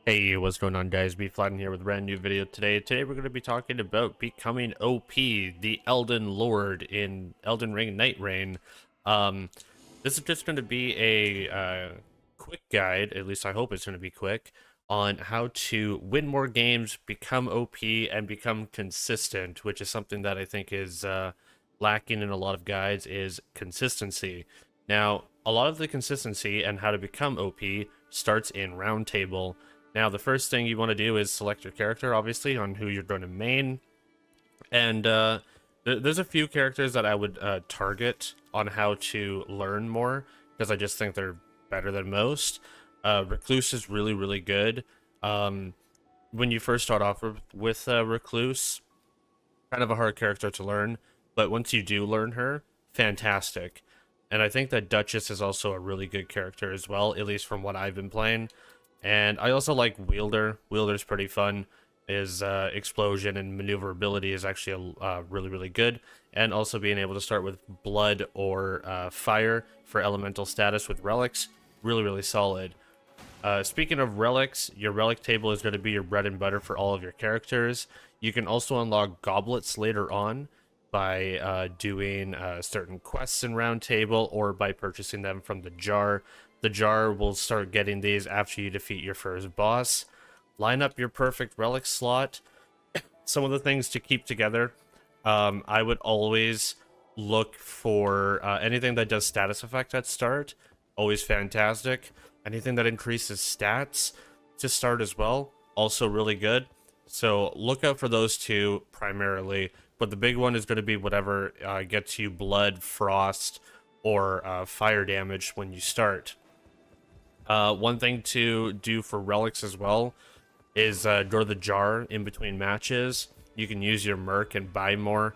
Hey, what's going on, guys? B Flatten here with a brand new video today. Today we're going to be talking about becoming OP, the Elden Lord in Elden Ring Nightreign. Um, this is just going to be a quick guide, at least I hope it's going to be quick, on how to win more games, become OP, and become consistent, which is something that I think is lacking in a lot of guides, is consistency. Now, a lot of the consistency and how to become OP starts in Roundtable. Now, the first thing you want to do is select your character, obviously, on who you're going to main. And there's a few characters that I would target on how to learn more, because I just think they're better than most. Recluse is really, really good. When you first start off with Recluse, kind of a hard character to learn, but once you do learn her, fantastic. And I think that Duchess is also a really good character as well, at least from what I've been playing. And I also like Wielder. Wielder's pretty fun. His explosion and maneuverability is actually really, really good. And also being able to start with blood or fire for elemental status with relics, really, really solid. Speaking of relics, your relic table is going to be your bread and butter for all of your characters. You can also unlock goblets later on by doing certain quests in Roundtable or by purchasing them from the jar. The jar will start getting these after you defeat your first boss. Line up your perfect relic slot. Some of the things to keep together. I would always look for anything that does status effect at start. Always fantastic. Anything that increases stats to start as well. Also really good. So look out for those two primarily. But the big one is going to be whatever gets you blood, frost, or fire damage when you start. One thing to do for relics as well is go to the jar in between matches. You can use your merc and buy more.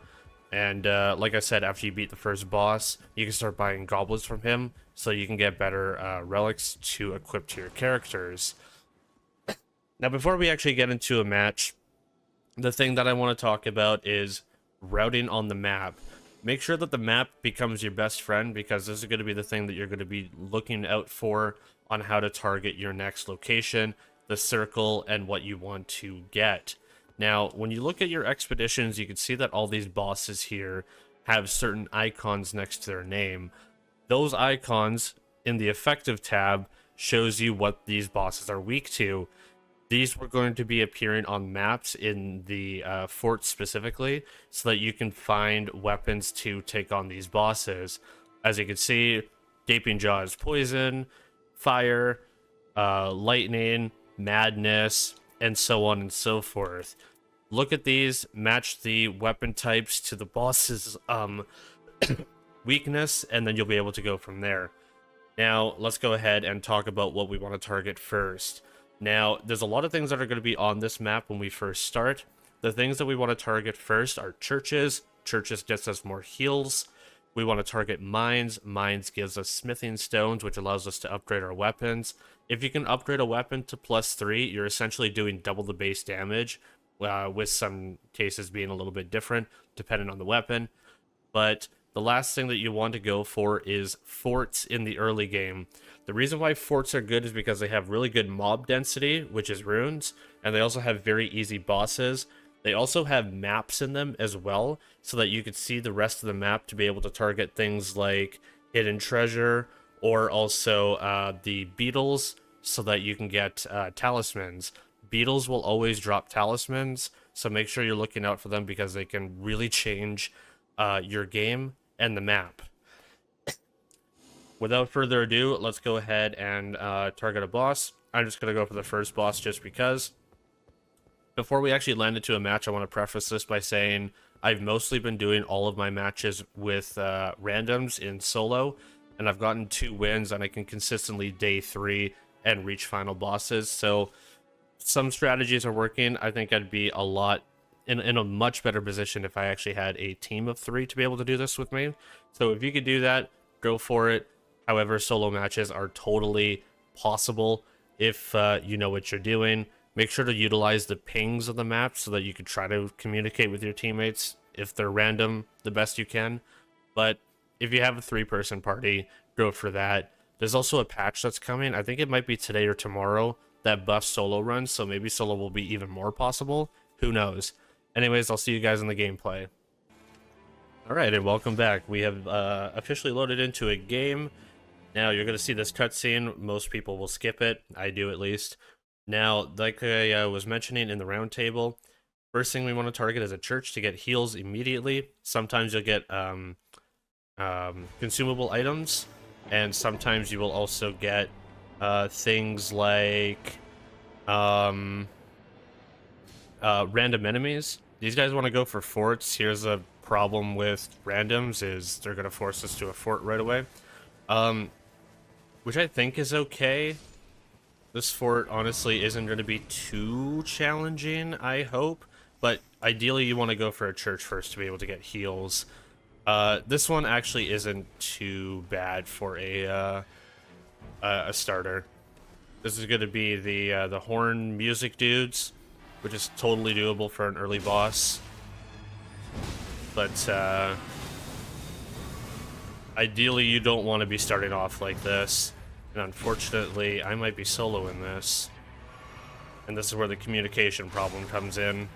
And like I said, after you beat the first boss, you can start buying goblets from him so you can get better relics to equip to your characters. Now, before we actually get into a match, the thing that I want to talk about is routing on the map. Make sure that the map becomes your best friend, because this is going to be the thing that you're going to be looking out for on how to target your next location, the circle, and what you want to get. Now, when you look at your expeditions, you can see that all these bosses here have certain icons next to their name. Those icons in the effective tab shows you what these bosses are weak to. These were going to be appearing on maps in the fort specifically, so that you can find weapons to take on these bosses. As you can see, Gaping Jaw is poison, fire, lightning, madness, and so on and so forth. Look at these, match the weapon types to the boss's weakness, and then you'll be able to go from there. Now, let's go ahead and talk about what we want to target first. Now, there's a lot of things that are going to be on this map when we first start. The things that we want to target first are churches. Churches gets us more heals. We want to target mines. Mines gives us smithing stones, which allows us to upgrade our weapons. If you can upgrade a weapon to +3, you're essentially doing double the base damage, with some cases being a little bit different, depending on the weapon. But the last thing that you want to go for is forts in the early game. The reason why forts are good is because they have really good mob density, which is runes, and they also have very easy bosses. They also have maps in them as well, so that you could see the rest of the map to be able to target things like hidden treasure, or also the beetles, so that you can get talismans. Beetles will always drop talismans, so make sure you're looking out for them, because they can really change your game and the map. Without further ado, let's go ahead and target a boss. I'm just going to go for the first boss just because. Before we actually land into a match, I want to preface this by saying I've mostly been doing all of my matches with randoms in solo, and I've gotten 2 wins, and I can consistently day 3 and reach final bosses. So some strategies are working. I think I'd be a lot in a much better position if I actually had a team of 3 to be able to do this with me. So if you could do that, go for it. However, solo matches are totally possible if you know what you're doing. Make sure to utilize the pings of the map so that you can try to communicate with your teammates if they're random the best you can. But if you have a 3-person party, go for that. There's also a patch that's coming. I think it might be today or tomorrow that buff solo runs, so maybe solo will be even more possible. Who knows? Anyways, I'll see you guys in the gameplay. Alright, and welcome back. We have officially loaded into a game. Now, you're going to see this cutscene. Most people will skip it. I do, at least. Now, like I was mentioning in the roundtable, first thing we want to target is a church to get heals immediately. Sometimes you'll get consumable items, and sometimes you will also get things like random enemies. These guys want to go for forts. Here's a problem with randoms, is they're going to force us to a fort right away. Which I think is okay. This fort, honestly, isn't going to be too challenging, I hope. But ideally, you want to go for a church first to be able to get heals. This one actually isn't too bad for a starter. This is going to be the horn music dudes, which is totally doable for an early boss. But ideally, you don't want to be starting off like this. And unfortunately, I might be solo in this. And this is where the communication problem comes in.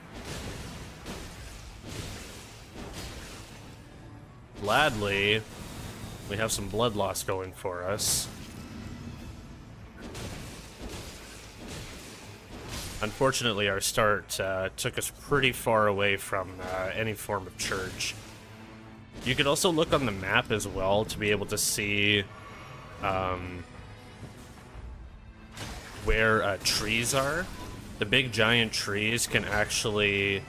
Gladly, we have some blood loss going for us. Unfortunately, our start took us pretty far away from any form of church. You could also look on the map as well to be able to see where trees are. The big giant trees can actually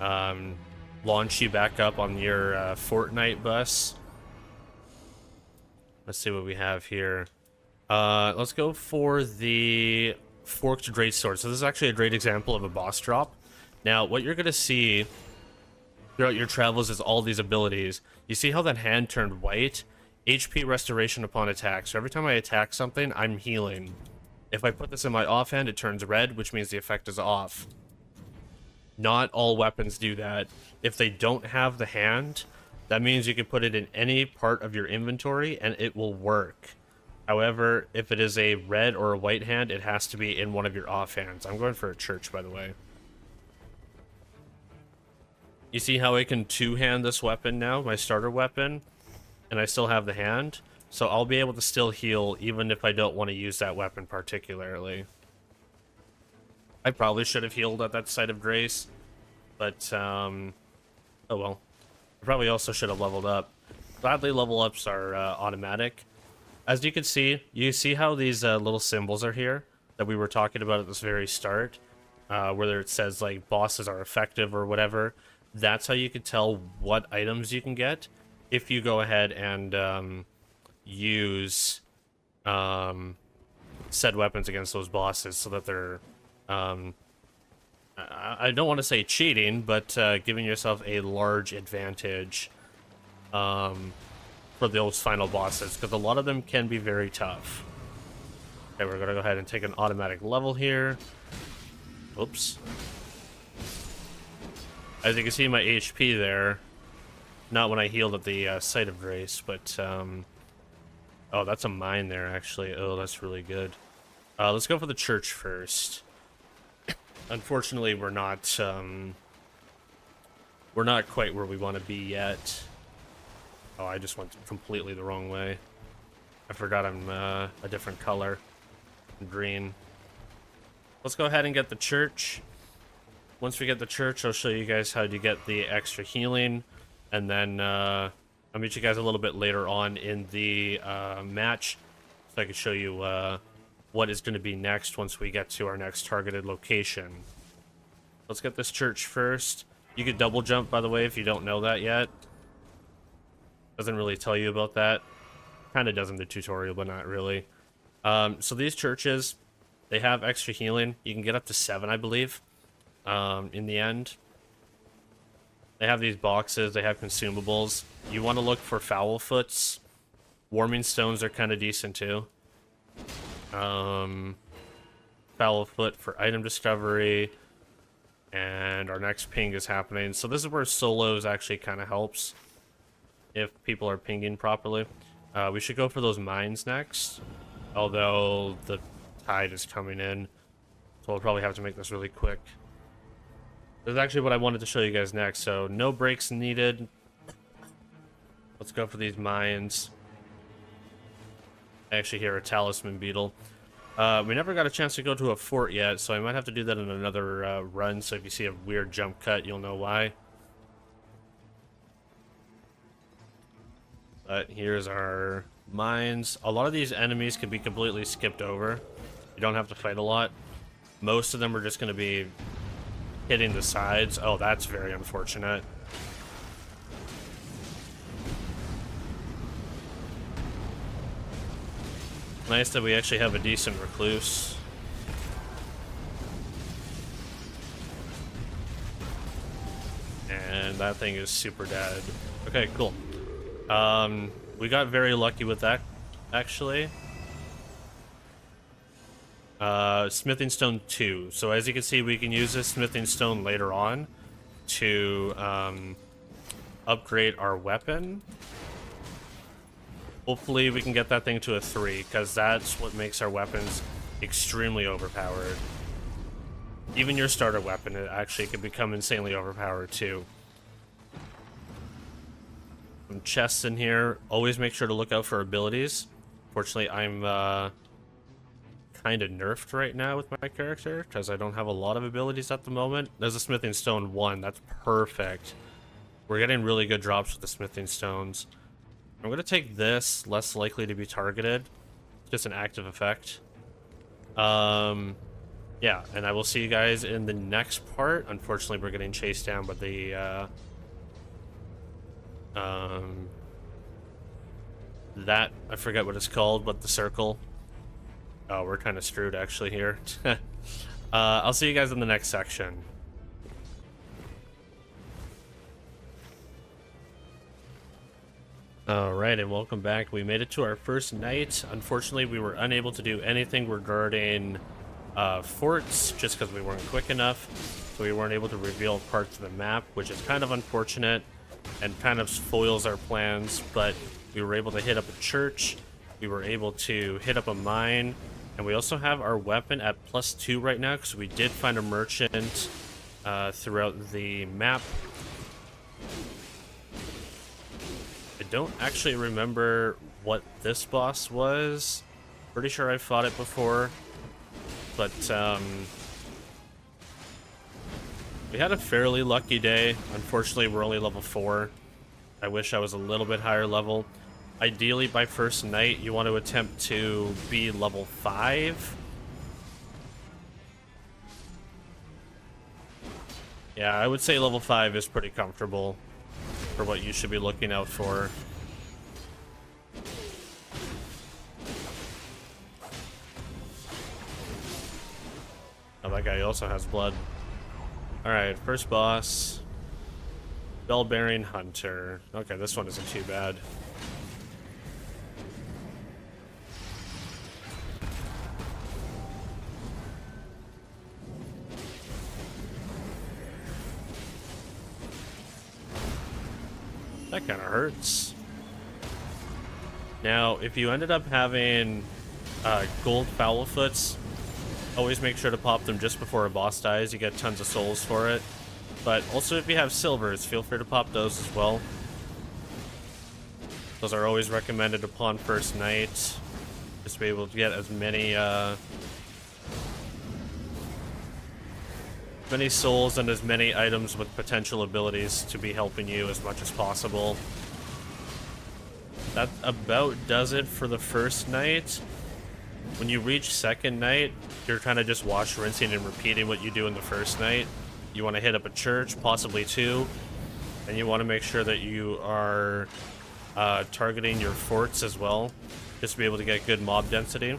launch you back up on your Fortnite bus. Let's see what we have here. Let's go for the Forked Greatsword. So this is actually a great example of a boss drop. Now, what you're going to see throughout your travels is all these abilities. You see how that hand turned white? HP restoration upon attack. So every time I attack something, I'm healing. If I put this in my offhand, it turns red, which means the effect is off. Not all weapons do that. If they don't have the hand, that means you can put it in any part of your inventory and it will work. However, if it is a red or a white hand, it has to be in one of your offhands. I'm going for a church, by the way. You see how I can two-hand this weapon now, my starter weapon, and I still have the hand? So I'll be able to still heal even if I don't want to use that weapon particularly. I probably should have healed at that site of grace, but, oh well. I probably also should have leveled up. Gladly, level ups are automatic. As you can see, how these little symbols are here that we were talking about at this very start, where it says like bosses are effective or whatever. That's how you can tell what items you can get if you go ahead and use said weapons against those bosses, so that they're I don't want to say cheating, but giving yourself a large advantage for those final bosses, because a lot of them can be very tough. Okay, we're gonna go ahead and take an automatic level here. Oops. As you can see, my HP there, not when I healed at the site of grace, but oh, that's a mine there, actually. Oh, that's really good. Let's go for the church first. Unfortunately, we're not quite where we want to be yet. Oh, I just went completely the wrong way. I forgot I'm a different color. Green. Let's go ahead and get the church. Once we get the church, I'll show you guys how to get the extra healing. And then I'll meet you guys a little bit later on in the match, so I can show you what is going to be next once we get to our next targeted location. Let's get this church first. You could double jump, by the way, if you don't know that yet. Doesn't really tell you about that. Kind of does in the tutorial, but not really. So these churches, they have extra healing. You can get up to 7, I believe, in the end. They have these boxes. They have consumables. You want to look for foul foots. Warming stones are kind of decent, too. Foul foot for item discovery. And our next ping is happening. So this is where solos actually kind of helps, if people are pinging properly. We should go for those mines next, although the tide is coming in. So we'll probably have to make this really quick. This is actually what I wanted to show you guys next, so no breaks needed. Let's go for these mines. I actually hear a talisman beetle. We never got a chance to go to a fort yet, so I might have to do that in another run, so if you see a weird jump cut, you'll know why. But here's our mines. A lot of these enemies can be completely skipped over. You don't have to fight a lot. Most of them are just going to be hitting the sides. Oh, that's very unfortunate. Nice that we actually have a decent recluse. And that thing is super dead. Okay, cool. We got very lucky with that, actually. Smithing stone 2. So as you can see, we can use this smithing stone later on to upgrade our weapon. Hopefully we can get that thing to a 3, because that's what makes our weapons extremely overpowered. Even your starter weapon, it actually can become insanely overpowered too. Some chests in here. Always make sure to look out for abilities. Fortunately, I'm kind of nerfed right now with my character, because I don't have a lot of abilities at the moment. There's a smithing stone 1. That's perfect. We're getting really good drops with the smithing stones. I'm going to take this, less likely to be targeted. Just an active effect. Yeah, and I will see you guys in the next part. Unfortunately, we're getting chased down by the, that, I forget what it's called, but the circle. Oh, we're kind of screwed actually here. I'll see you guys in the next section. Alright, and welcome back. We made it to our first night. Unfortunately, we were unable to do anything regarding forts, just because we weren't quick enough. So we weren't able to reveal parts of the map, which is kind of unfortunate and kind of foils our plans. But we were able to hit up a church, we were able to hit up a mine, and we also have our weapon at +2 right now, because we did find a merchant throughout the map. I don't actually remember what this boss was. Pretty sure I fought it before. But, we had a fairly lucky day. Unfortunately, we're only level 4. I wish I was a little bit higher level. Ideally, by first night, you want to attempt to be level 5. Yeah, I would say level 5 is pretty comfortable for what you should be looking out for. Oh, that guy also has blood. Alright, first boss. Bell-bearing hunter. Okay, this one isn't too bad. That kind of hurts. Now, if you ended up having gold fowlfoots, always make sure to pop them just before a boss dies. You get tons of souls for it. But also, if you have silvers, feel free to pop those as well. Those are always recommended upon first night. Just to be able to get as many many souls and as many items with potential abilities to be helping you as much as possible. That about does it for the first night. When you reach second night, you're kind of just wash, rinsing, and repeating what you do in the first night. You want to hit up a church, possibly 2, and you want to make sure that you are targeting your forts as well, just to be able to get good mob density.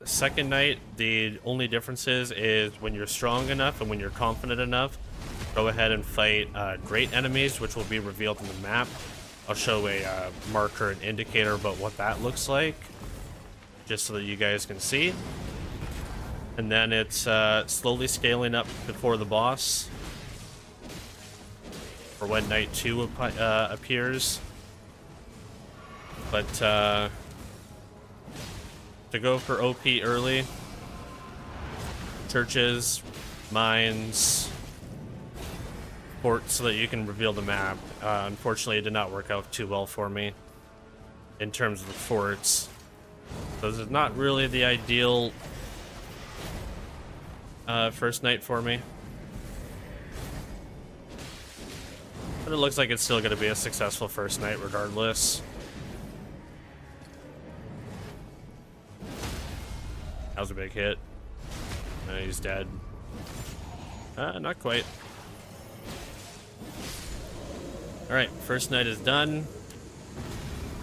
Second night, the only difference is when you're strong enough and when you're confident enough, go ahead and fight great enemies, which will be revealed in the map. I'll show a marker and indicator about what that looks like, just so that you guys can see. And then it's slowly scaling up before the boss, for when night 2 appears. But to go for OP early, churches, mines, forts so that you can reveal the map. Unfortunately, it did not work out too well for me in terms of the forts. So this is not really the ideal first night for me. But it looks like it's still going to be a successful first night regardless. That was a big hit. He's dead. Not quite. Alright, first night is done.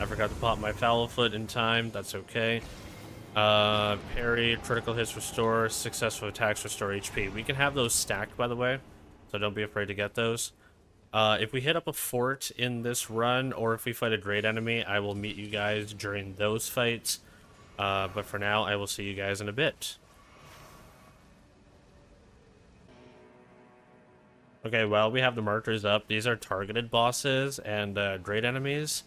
I forgot to pop my foul foot in time. That's okay. Parry, critical hits restore, successful attacks restore HP. We can have those stacked, by the way, so don't be afraid to get those. If we hit up a fort in this run, or if we fight a great enemy, I will meet you guys during those fights. But for now, I will see you guys in a bit. Okay, well, we have the markers up. These are targeted bosses and great enemies.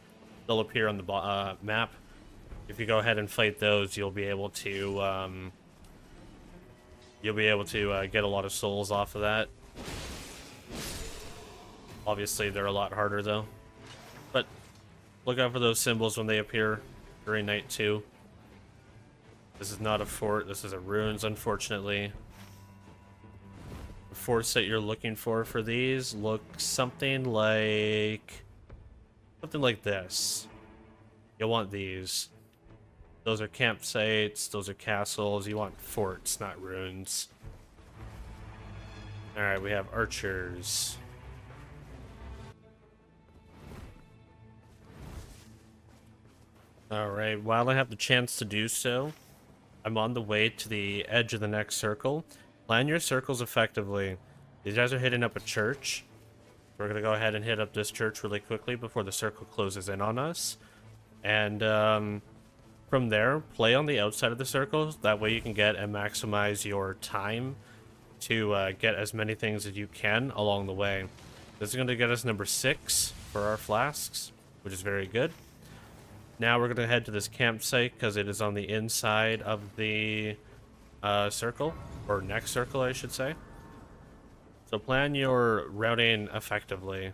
They'll appear on the map. If you go ahead and fight those, you'll be able to get a lot of souls off of that. Obviously, they're a lot harder though. But look out for those symbols when they appear during night 2. This is not a fort. This is a ruins, unfortunately. The forts that you're looking for these look something like this. You'll want these. Those are campsites, those are castles. You want forts, not ruins. Alright, we have archers. Alright, while I have the chance to do so, I'm on the way to the edge of the next circle. Plan your circles effectively. These guys are hitting up a church. We're going to go ahead and hit up this church really quickly before the circle closes in on us. And from there, play on the outside of the circles. That way you can get and maximize your time to get as many things as you can along the way. This is going to get us number 6 for our flasks, which is very good. Now we're going to head to this campsite because it is on the inside of the circle, or next circle, I should say. So plan your routing effectively.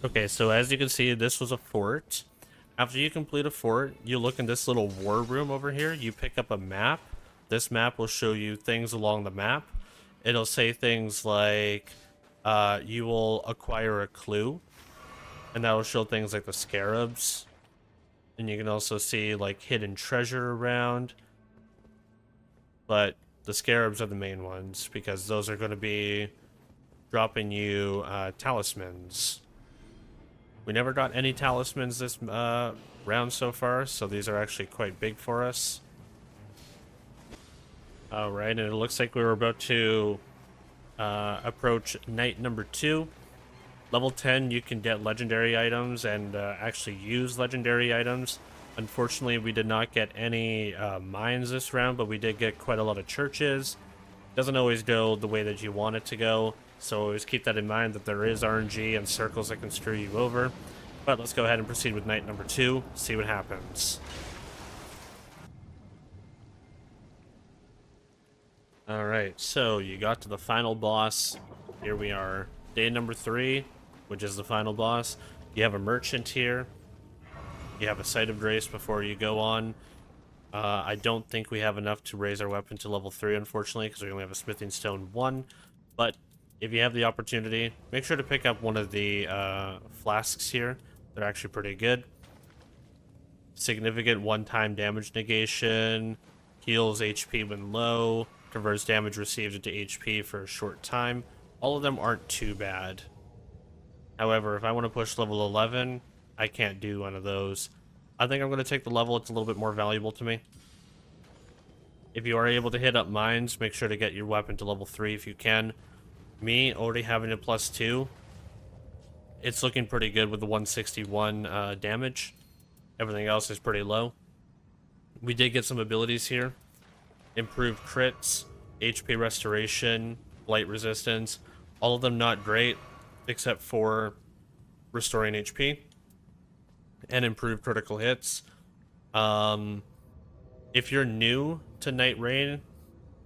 Okay, so as you can see, this was a fort. After you complete a fort, you look in this little war room over here. You pick up a map. This map will show you things along the map. It'll say things like you will acquire a clue, and that will show things like the scarabs. And you can also see like hidden treasure around. But the scarabs are the main ones because those are going to be dropping you talismans. We never got any talismans this round so far, so these are actually quite big for us. Alright, and it looks like we were about to approach night number 2. Level 10, you can get legendary items and actually use legendary items. Unfortunately, we did not get any mines this round, but we did get quite a lot of churches. Doesn't always go the way that you want it to go, so always keep that in mind that there is RNG and circles that can screw you over. But let's go ahead and proceed with night number 2, see what happens. Alright, so you got to the final boss. Here we are, day number 3, which is the final boss. You have a merchant here. You have a Sight of Grace before you go on. I don't think we have enough to raise our weapon to level 3, unfortunately, because we only have a Smithing Stone 1. But if you have the opportunity, make sure to pick up one of the flasks here. They're actually pretty good. Significant one-time damage negation, heals HP when low, converts damage received into HP for a short time. All of them aren't too bad. However, if I want to push level 11, I can't do one of those. I think I'm going to take the level. It's a little bit more valuable to me. If you are able to hit up mines, make sure to get your weapon to level 3 if you can. Me, already having a +2, it's looking pretty good with the 161 damage. Everything else is pretty low. We did get some abilities here. Improved crits, HP restoration, blight resistance. All of them not great, except for restoring HP. And improved critical hits. If you're new to Nightreign,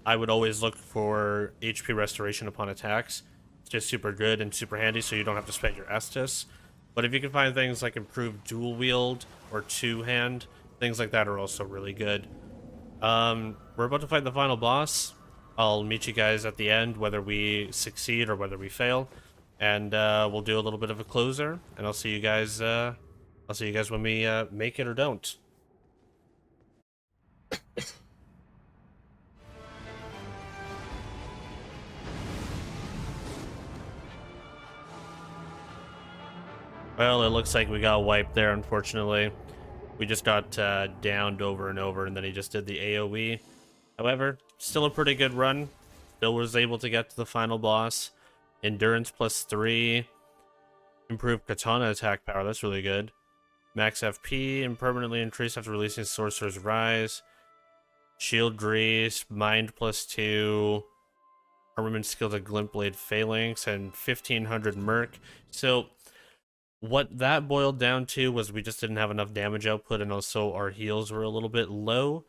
I would always look for HP restoration upon attacks. It's just super good and super handy, so you don't have to spend your Estus. But if you can find things like improved dual wield or two hand, things like that are also really good. We're about to fight the final boss. I'll meet you guys at the end, whether we succeed or whether we fail, and we'll do a little bit of a closer. And I'll see you guys. I'll see you guys when we make it or don't. Well, it looks like we got wiped there, unfortunately. We just got downed over and over, and then he just did the AoE. However, still a pretty good run. Still was able to get to the final boss. Endurance +3. Improved katana attack power, that's really good. Max FP, and permanently increased after releasing Sorcerer's Rise. Shield Grease, Mind +2. Armament skill to Glint Blade Phalanx, and 1500 Merc. So what that boiled down to was we just didn't have enough damage output, and also our heals were a little bit low.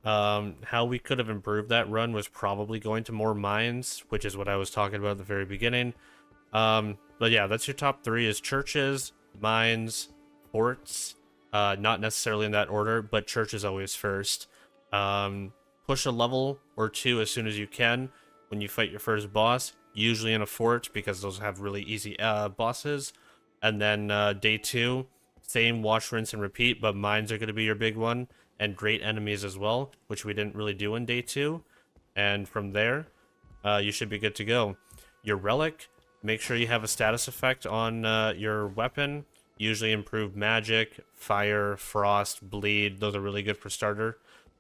How we could have improved that run was probably going to more mines, which is what I was talking about at the very beginning. But yeah, that's your top 3 is churches, mines, forts. Not necessarily in that order, but church is always first. Push a level or 2 as soon as you can when you fight your first boss, usually in a fort because those have really easy bosses. And then day 2, same wash, rinse, and repeat, but mines are going to be your big one, and great enemies as well, which we didn't really do in day 2. And from there, you should be good to go. Your relic, make sure you have a status effect on your weapon. Usually improved magic, fire, frost, bleed. Those are really good for starter.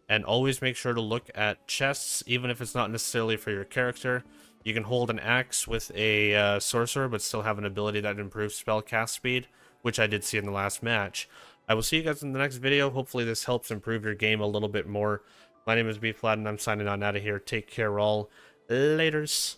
And always make sure to look at chests, even if it's not necessarily for your character. You can hold an axe with a sorcerer, but still have an ability that improves spell cast speed, which I did see in the last match. I will see you guys in the next video. Hopefully this helps improve your game a little bit more. My name is B Flat, and I'm signing on out of here. Take care all. Laters.